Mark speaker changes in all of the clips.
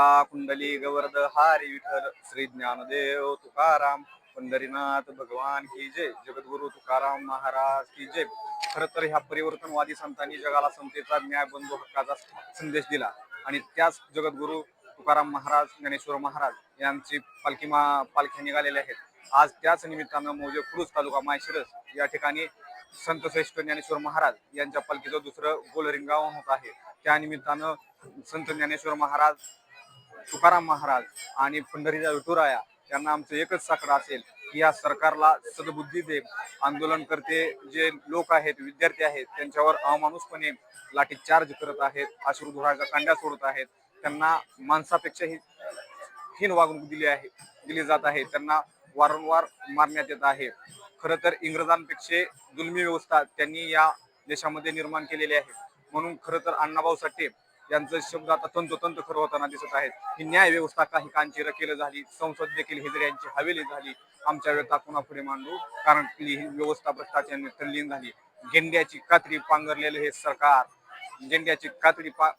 Speaker 1: कुंडली गवर्ध हारी विठ्ठल श्री ज्ञानदेव तुकाराम पंढरीनाथ भगवान की जय. जगद्गुरु तुकाराम महाराज की जय. खर तर ह्या परिवर्तनवादी संतांनी जगाला समतेचा न्याय बंधू हक्काचा संदेश दिला आणि त्याच जगद्गुरु तुकाराम महाराज ज्ञानेश्वर महाराज यांची पालखी निघालेल्या आहेत. आज त्याच निमित्तानं मौजे खुडूस तालुका माळशिरस या ठिकाणी संत श्रेष्ठ ज्ञानेश्वर महाराज यांच्या पालखीचं दुसरं गोलरिंगावन होत आहे. त्या निमित्तानं संत ज्ञानेश्वर महाराज, तुकाराम महाराज आणि पंढरीचा विठुराया यांना आमचं एकच साकडं असेल की या सरकारला सद्बुद्धी दे. आंदोलन करते जे लोक आहेत, विद्यार्थी आहेत, त्यांच्यावर अमानुषपणे लाठीचार्ज करत आहेत, अश्रुधुराच्या कांड्या सोडत आहेत, त्यांना माणसापेक्षाही हीन वागणूक दिली जात आहे, त्यांना वारंवार मारण्यात येत आहे. खरं तर इंग्रजांपेक्षा जुलमी व्यवस्था त्यांनी या देशामध्ये निर्माण केलेली आहे. म्हणून खरं तर अण्णाभाऊ साठे यांचं शब्द आता तंतोतंत खरं होताना दिसत आहेत. ही न्याय व्यवस्था काही कांची रकेल झाली, संसद देखील हिजरे यांची हवेली झाली. आमच्या व्यथा पुन्हा पुढे मांडू, कारण ही व्यवस्था भ्रष्टाचाराने तल्लीन झाली. गेंड्याची कात्री पांघरलेलं हे सरकार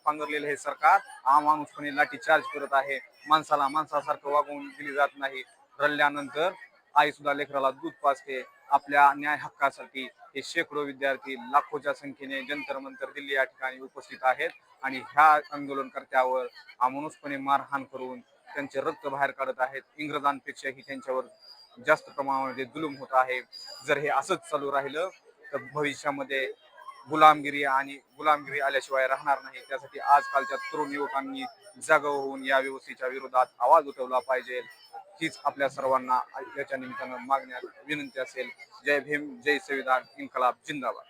Speaker 1: पांघरलेलं हे सरकार अमानुषपणे लाठीचार्ज करत आहे. माणसाला माणसासारखं वागवून दिली जात नाही. रडल्यानंतर आई सुद्धा लेकराला दूध पाजते. आपल्या न्याय हक्कासाठी हे शेकडो विद्यार्थी लाखोच्या संख्येने जंतर मंतर दिल्ली या ठिकाणी उपस्थित आहेत आणि ह्या आंदोलनकर्त्यावर अमानुषपणे मारहाण करून त्यांचे रक्त बाहेर काढत आहेत. इंग्रजांपेक्षाही त्यांच्यावर जास्त प्रमाणामध्ये जुलूम होत आहे. जर हे असंच चालू राहिलं तर भविष्यामध्ये गुलामगिरी आल्याशिवाय राहणार नाही. त्यासाठी आजकालच्या तरुण युवकांनी जागा होऊन या व्यवस्थेच्या विरोधात आवाज उठवला पाहिजे. हीच आपल्या सर्वांना याच्या निमित्तानं मागण्यात विनंती असेल. जय भीम, जय संविधान, इन्कलाब जिंदाबाद.